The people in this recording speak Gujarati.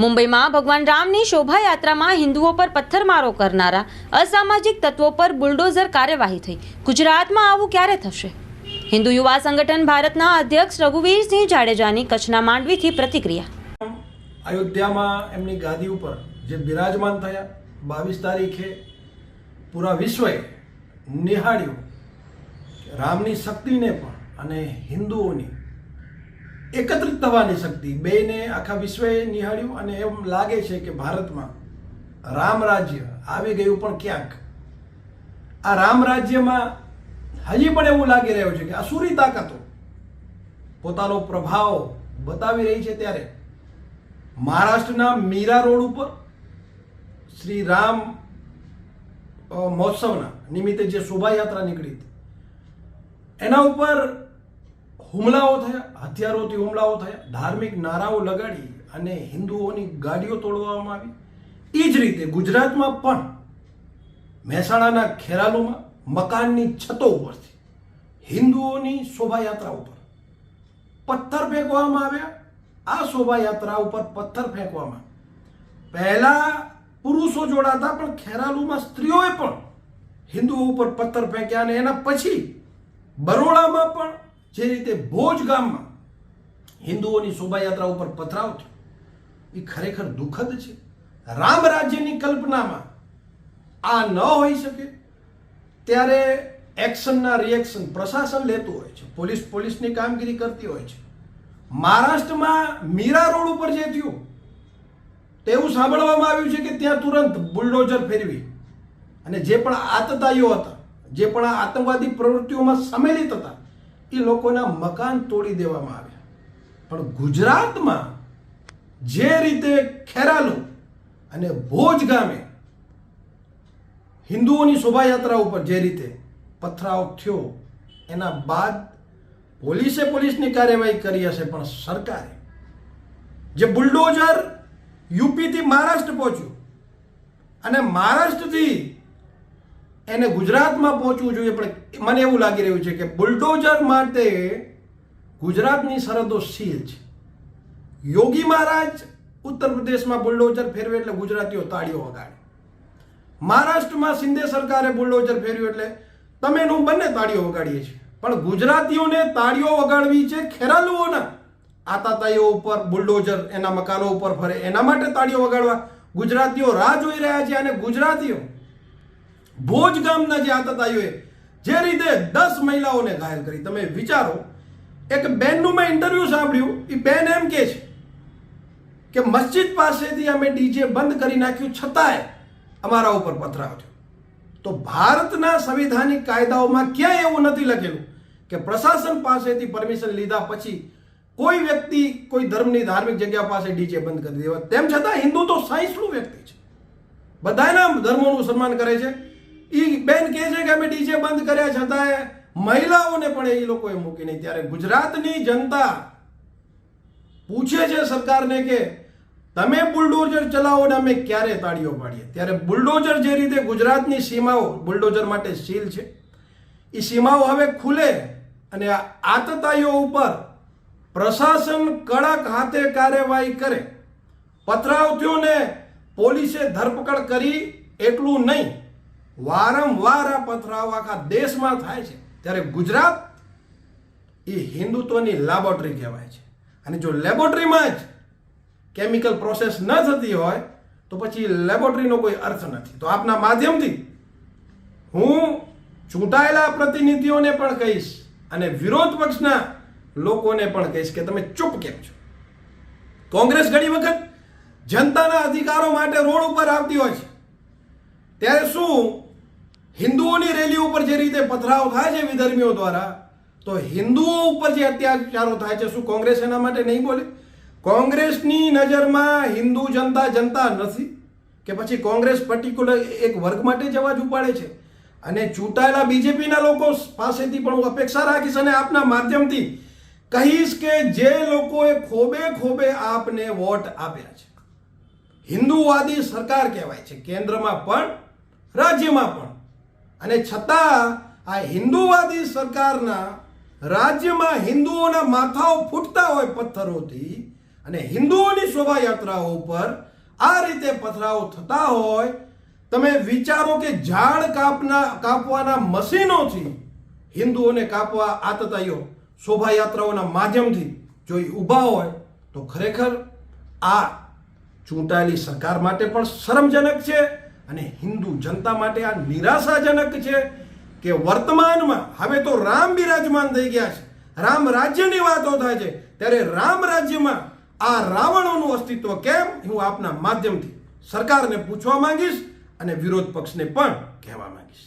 મુંબઈમાં ભગવાન રામની શોભાયાત્રામાં હિન્દુઓ પર પથ્થરમારો કરનારા અસામાજિક તત્વો પર બુલડોઝર કાર્યવાહી થઈ. ગુજરાતમાં આવું ક્યારે થશે? હિન્દુ યુવા સંગઠન ભારતના અધ્યક્ષ રઘુવીરસિંહ જાડેજાની કચ્છના માંડવીથી પ્રતિક્રિયા. અયોધ્યામાં એમની ગાદી ઉપર જે બિરાજમાન થયા 22 તારીખે પૂરા વિશ્વએ નિહાળ્યું રામની શક્તિને પણ અને હિન્દુઓની એકત્રિત થવાની શક્તિ બેને આખા વિશ્વએ નિહાળ્યું અને એમ લાગે છે કે ભારતમાં રામ રાજ્ય આવી ગયું. પણ ક્યાંક આ રામ રાજ્યમાં હજી પણ એવું લાગી રહ્યું છે કે અસુરી તાકાતો પોતાનો પ્રભાવ બતાવી રહી છે. ત્યારે મહારાષ્ટ્રના મીરા રોડ ઉપર શ્રી રામ મહોત્સવના નિમિત્તે જે શોભાયાત્રા નીકળી હતી એના ઉપર હુમલાઓ થયા, હથિયારોથી હુમલાઓ થયા, ધાર્મિક નારાઓ લગાડી અને હિન્દુઓની ગાડીઓ તોડવામાં આવી. એ જ રીતે ગુજરાતમાં પણ મહેસાણાના ખેરાલુમાં મકાનની છતો ઉપરથી હિન્દુઓની શોભાયાત્રા ઉપર પથ્થર ફેંકવામાં આવ્યા. આ શોભાયાત્રા ઉપર પથ્થર ફેંકવામાં પહેલા પુરુષો જોડાતા, પણ ખેરાલુમાં સ્ત્રીઓએ પણ હિન્દુઓ ઉપર પથ્થર ફેંક્યા. અને એના પછી બરોડામાં પણ જે રીતે ભોજ ગામમાં હિન્દુઓની શોભાયાત્રા ઉપર પથરાવ થયો, એ ખરેખર દુઃખદ છે. રામ રાજ્યની કલ્પનામાં આ ન હોઈ શકે. ત્યારે એક્શનના રિએક્શન પ્રશાસન લેતું હોય છે, પોલીસની કામગીરી કરતી હોય છે. મહારાષ્ટ્રમાં મીરા રોડ ઉપર જે થયું તેવું સાંભળવામાં આવ્યું છે કે ત્યાં તુરંત બુલડોઝર ફેરવી અને જે પણ આતતાઈઓ હતા, જે પણ આતંકવાદી પ્રવૃત્તિઓમાં સંમેલિત હતા, એ લોકોના મકાન તોડી દેવામાં આવ્યા. પણ ગુજરાતમાં જે રીતે ખેરાલુ અને ભોજ ગામે હિન્દુઓની શોભાયાત્રા ઉપર જે રીતે પથરાવ થયો, એના બાદ પોલીસની કાર્યવાહી કરી હશે, પણ સરકારે જે બુલડોઝર યુપીથી મહારાષ્ટ્ર પહોંચ્યું અને મહારાષ્ટ્રથી એને ગુજરાતમાં પહોંચવું જોઈએ, પણ મને એવું લાગી રહ્યું છે કે બુલડોઝર માટે ગુજરાતની સરહદો સીલ છે. યોગી મહારાજ ઉત્તર પ્રદેશમાં બુલડોઝર ફેરવે એટલે ગુજરાતીઓ તાળીઓ વગાડે. મહારાષ્ટ્રમાં શિંદે સરકારે બુલડોઝર ફેરવ્યું એટલે તમે હું બંને તાળીઓ વગાડીએ છીએ. પણ ગુજરાતીઓને તાળીઓ વગાડવી છે ખેરાલુઓના આતાતાઈઓ ઉપર બુલડોઝર એના મકાનો ઉપર ફરે એના માટે તાળીઓ વગાડવા ગુજરાતીઓ રાહ જોઈ રહ્યા છે. અને ગુજરાતીઓ ભોજ ગામના જે આતતાઈઓએ જે રીતે 10 મહિલાઓને ઘાયલ કરી, તમે વિચારો. એક બેનનું મેં ઇન્ટરવ્યુ સાંભળ્યું. એ બેન એમ કહે છે કે મસ્જિદ પાસેથી અમે ડીજે બંધ કરી નાખ્યું, છતાંય અમારા ઉપર પથરાવ થયો. તો ભારતના સંવિધાનિક કાયદાઓમાં ક્યાંય એવું નથી લખેલું કે પ્રશાસન પાસેથી પરમિશન લીધા પછી કોઈ વ્યક્તિ કોઈ ધર્મની ધાર્મિક જગ્યા પાસે ડીજે બંધ કરી દેવા. તેમ છતાં હિન્દુ તો સહિષ્ણુ વ્યક્તિ છે, બધાના ધર્મોનું સન્માન કરે છે. એ બેન કહે છે કે અમે ડીજે બંધ કર્યા છતાંય મહિલાઓને પણ એ લોકોએ મૂકી નહીં. ત્યારે ગુજરાતની જનતા પૂછે છે સરકારને કે તમે બુલડોઝર ચલાવો ને અમે ક્યારે તાળીઓ પાડીએ. ત્યારે બુલડોઝર જે રીતે ગુજરાતની સીમાઓ બુલડોઝર માટે સીલ છે, એ સીમાઓ હવે ખુલે અને આતતાઈઓ ઉપર પ્રશાસન કડક હાથે કાર્યવાહી કરે. પથરાવ થયો ને પોલીસે ધરપકડ કરી એટલું નહીં, વારંવાર આ પથરાવ આખા દેશમાં થાય છે. ત્યારે ગુજરાત એ હિન્દુત્વની લેબોરેટરી કહેવાય છે. અને જો લેબોરેટરીમાં જ કેમિકલ પ્રોસેસ ન થતી હોય તો પછી લેબોરેટરીનો કોઈ અર્થ નથી. તો આપના માધ્યમથી હું ચૂંટાયેલા પ્રતિનિધિઓને પણ કહીશ અને વિરોધ પક્ષના લોકોને પણ કહીશ કે તમે ચૂપ કેમ છો? કોંગ્રેસ ઘણી વખત જનતાના અધિકારો માટે રોડ ઉપર આવતી હોય છે, ત્યારે શું હિન્દુઓની રેલી ઉપર જે રીતે પથરાવ થાય છે વિધર્મીઓ દ્વારા, તો હિન્દુઓ ઉપર જે અત્યાચારો થાય છે, શું કોંગ્રેસ એના માટે નહીં બોલે? કોંગ્રેસની નજરમાં હિન્દુ જનતા નથી કે પછી કોંગ્રેસ પર્ટિક્યુલર એક વર્ગ માટે જ અવાજ ઉપાડે છે? અને ચૂંટાયેલા બીજેપીના લોકો પાસેથી પણ હું અપેક્ષા રાખીશ અને આપના માધ્યમથી કહીશ કે જે લોકોએ ખોબે આપને વોટ આપ્યા છે, હિન્દુવાદી સરકાર કહેવાય છે કેન્દ્રમાં પણ રાજ્યમાં પણ, અને છતાં આ હિન્દુવાદી સરકારના રાજ્યમાં હિન્દુઓના માથાઓ ફૂટતા હોય પથ્થરોથી, અને હિન્દુઓની શોભાયાત્રાઓ ઉપર આ રીતે પથરાવો થતા હોય, તમે વિચારો કે ઝાડ કાપવાના મશીનોથી હિન્દુઓને કાપવા આતતાઈઓ શોભાયાત્રાઓના માધ્યમથી જો એ ઊભા હોય તો ખરેખર આ ચૂંટાયેલી સરકાર માટે પણ શરમજનક છે અને હિન્દુ જનતા માટે આ નિરાશાજનક છે કે વર્તમાનમાં હવે તો રામ બિરાજમાન થઈ ગયા છે, રામ રાજ્યની વાતો થાય છે, ત્યારે રામ રાજ્યમાં આ રાવણોનું અસ્તિત્વ કેમ, હું આપના માધ્યમથી સરકારને પૂછવા માંગીશ અને વિરોધ પક્ષને પણ કહેવા માંગીશ.